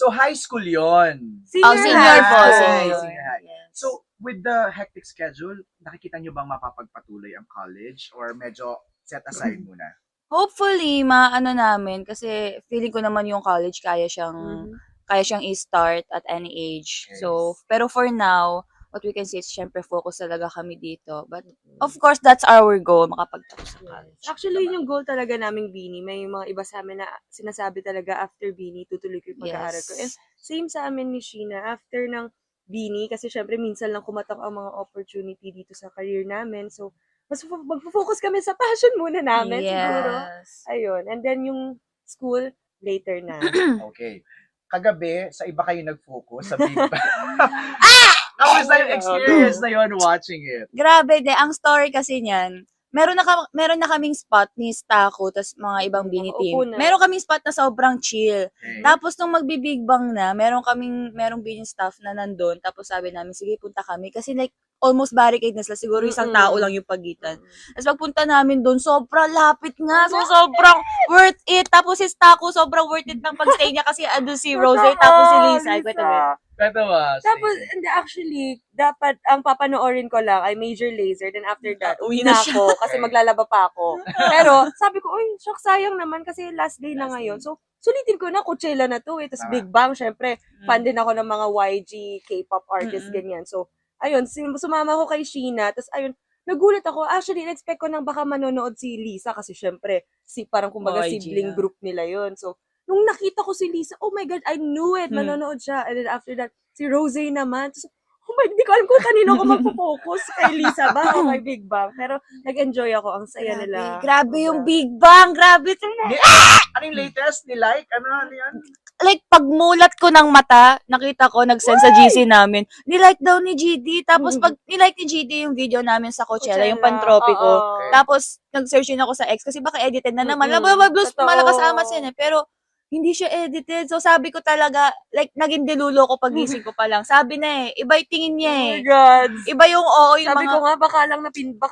So, high school yon. Oh, senior po, high. senior. Senior high. Yes. So, with the hectic schedule, nakikita nyo bang mapapagpatuloy ang college or medyo set aside muna? Hopefully, maano namin kasi feeling ko naman yung college kaya siyang i-start at any age. Yes. So, pero for now, what we can say is syempre focus talaga kami dito. But of course, that's our goal, makapagtapos sa college. Actually, yun yung goal talaga naming Bini. May mga iba sa amin na sinasabi talaga after Bini, tutuloy ko yung pag-aaral ko. And same sa amin ni Sheena, after ng Bini, kasi syempre minsan lang kumatok ang mga opportunity dito sa career namin. So, mas magpo-focus kami sa passion muna namin siguro. Yes. Ayun. And then yung school, later na. Okay. Kagabi, sa iba kayo nag-focus sa Big Bang. Kamusta yung experience na yon watching it? Grabe, ang story kasi niyan, meron na kaming spot ni Stako, tas mga ibang Bini team. Nakaupo na. Meron kaming spot na sobrang chill. Okay. Tapos nung magbi-big bang na, merong Bini staff na nandun. Tapos sabi namin, sige, punta kami. Kasi like, almost barricade na sila. Siguro isang tao lang yung pagitan. Tapos pagpunta namin doon, sobrang lapit nga. So, sobrang worth it. Tapos si Stako, sobrang worth it ng pagstay niya kasi andun si Rose, tapos si Lisa. Kwento mo. Kwento mo. Tapos, and actually, dapat, ang papanoorin ko lang ay Major Lazer. Then after that, uwi na siya. ako kasi maglalaba pa ako. Pero, sabi ko, uy, shock, sayang naman kasi last day na ngayon. So, sulitin ko na, Coachella na to eh. Tapos Tama. Big Bang, syempre, fan din ako ng mga YG, K-pop artists, ganyan. So, ayun, sumama ko kay Sheena. Tapos, ayun, nagulat ako. Actually, in-expect ko nang baka manonood si Lisa kasi syempre, parang kumbaga YG, sibling group nila yon. So, nung nakita ko si Lisa, oh my God, I knew it. Manonood siya. And then after that, si Rose naman. Tapos, oh my God, di ko alam kung kanino ako magpo-focus. Kay Lisa ba o kay Big Bang? Pero nag-enjoy ako. Ang saya nila. Grabe yung Big Bang. Grabe talaga. Ano yung latest? Ni-like? Ano yan? Like, pagmulat ko ng mata, nakita ko, nag-send sa GC namin, nilike daw ni GD. Tapos, pag nilike ni GD yung video namin sa Coachella, yung pantropi ko. oo. Tapos, nag-search yun ako sa X kasi baka edited na naman. Mm-mm. Laba, blues, Totoo. malakas amas yun eh. Pero, hindi siya edited. So, sabi ko talaga, like, naging delulo ko pagising ko pa lang. Sabi na iba yung tingin niya Oh my eh. God. Iba yung yung Sabi mga, ko nga, baka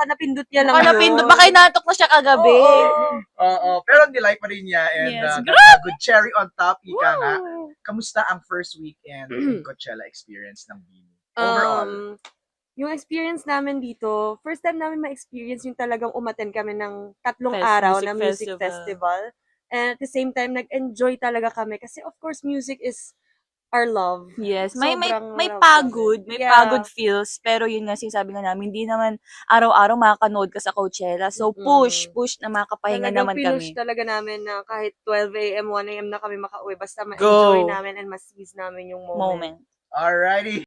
napindot niya lang baka napindot, baka inatok na siya kagabi. Oo. Pero ni-like pa rin niya. And Yes. that's a good cherry on top. Ika nga. Kamusta ang first weekend in Coachella experience ng Bini? Overall. Yung experience namin dito, first time namin ma-experience yung talagang umattend kami ng 3 Music araw na music festival. festival. And at the same time, nag-enjoy talaga kami. Kasi of course, music is our love. Yes, may Sobrang love pagod, namin. may Yeah. pagod feels, pero yun nga sinasabi nga namin, hindi naman araw-araw makakanood ka sa Coachella. So push na makapahinga Talagang naman pinush kami. talaga namin na kahit 12 a.m., 1 a.m. na kami makauwi. Basta ma-enjoy Go. namin and ma-seize namin yung moment. Moment. Alrighty.